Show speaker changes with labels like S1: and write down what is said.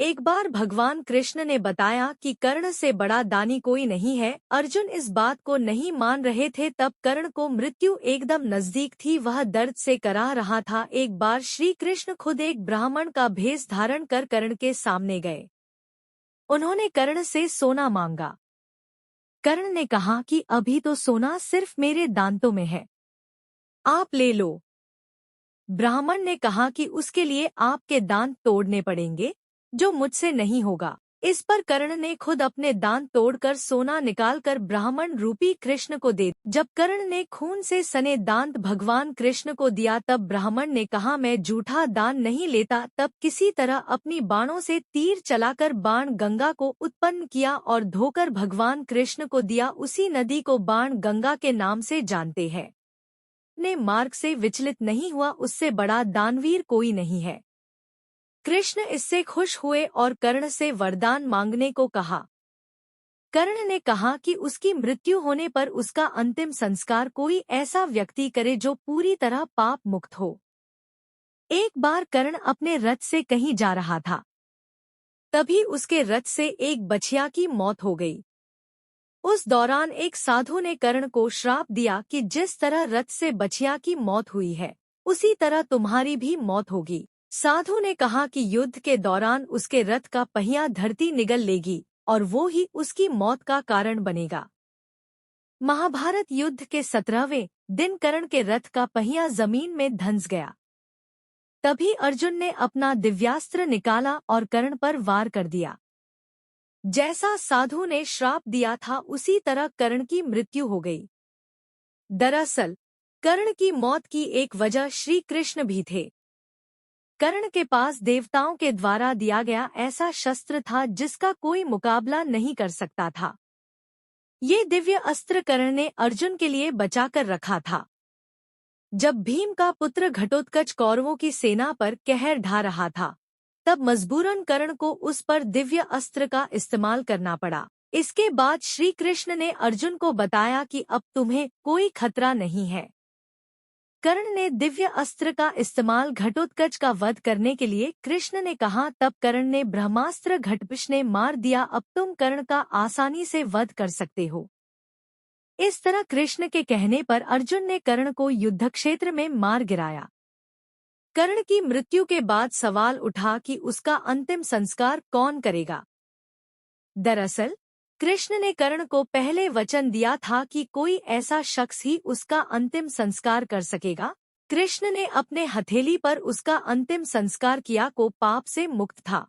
S1: एक बार भगवान कृष्ण ने बताया कि कर्ण से बड़ा दानी कोई नहीं है। अर्जुन इस बात को नहीं मान रहे थे। तब कर्ण को मृत्यु एकदम नजदीक थी। वह दर्द से कराह रहा था। एक बार श्री कृष्ण खुद एक ब्राह्मण का भेष धारण कर कर्ण के सामने गए। उन्होंने कर्ण से सोना मांगा। कर्ण ने कहा कि अभी तो सोना सिर्फ मेरे दांतों में है, आप ले लो। ब्राह्मण ने कहा कि उसके लिए आपके दांत तोड़ने पड़ेंगे, जो मुझसे नहीं होगा। इस पर कर्ण ने खुद अपने दांत तोड़कर सोना निकालकर ब्राह्मण रूपी कृष्ण को दे। जब कर्ण ने खून से सने दांत भगवान कृष्ण को दिया तब ब्राह्मण ने कहा, मैं झूठा दान नहीं लेता। तब किसी तरह अपनी बाणों से तीर चलाकर बाण गंगा को उत्पन्न किया और धोकर भगवान कृष्ण को दिया। उसी नदी को बाण गंगा के नाम से जानते हैं। ने मार्ग से विचलित नहीं हुआ, उससे बड़ा दानवीर कोई नहीं है। कृष्ण इससे खुश हुए और कर्ण से वरदान मांगने को कहा। कर्ण ने कहा कि उसकी मृत्यु होने पर उसका अंतिम संस्कार कोई ऐसा व्यक्ति करे जो पूरी तरह पाप मुक्त हो। एक बार कर्ण अपने रथ से कहीं जा रहा था, तभी उसके रथ से एक बछिया की मौत हो गई। उस दौरान एक साधु ने कर्ण को श्राप दिया कि जिस तरह रथ से बछिया की मौत हुई है, उसी तरह तुम्हारी भी मौत होगी। साधु ने कहा कि युद्ध के दौरान उसके रथ का पहिया धरती निगल लेगी और वो ही उसकी मौत का कारण बनेगा। महाभारत युद्ध के 17वें दिन कर्ण के रथ का पहिया जमीन में धंस गया। तभी अर्जुन ने अपना दिव्यास्त्र निकाला और कर्ण पर वार कर दिया। जैसा साधु ने श्राप दिया था उसी तरह कर्ण की मृत्यु हो गई। दरअसल कर्ण की मौत की एक वजह श्री कृष्ण भी थे। कर्ण के पास देवताओं के द्वारा दिया गया ऐसा शस्त्र था जिसका कोई मुकाबला नहीं कर सकता था। ये दिव्य अस्त्र कर्ण ने अर्जुन के लिए बचाकर रखा था। जब भीम का पुत्र घटोत्कच कौरवों की सेना पर कहर ढा रहा था, तब मजबूरन कर्ण को उस पर दिव्य अस्त्र का इस्तेमाल करना पड़ा। इसके बाद श्री कृष्ण ने अर्जुन को बताया कि अब तुम्हें कोई खतरा नहीं है। कर्ण ने दिव्य अस्त्र का इस्तेमाल घटोत्कच का वध करने के लिए कृष्ण ने कहा। तब कर्ण ने ब्रह्मास्त्र घटपिश ने मार दिया। अब तुम कर्ण का आसानी से वध कर सकते हो। इस तरह कृष्ण के कहने पर अर्जुन ने कर्ण को युद्धक्षेत्र में मार गिराया। कर्ण की मृत्यु के बाद सवाल उठा कि उसका अंतिम संस्कार कौन करेगा। दरअसल कृष्ण ने कर्ण को पहले वचन दिया था कि कोई ऐसा शख्स ही उसका अंतिम संस्कार कर सकेगा। कृष्ण ने अपने हथेली पर उसका अंतिम संस्कार किया को पाप से मुक्त था।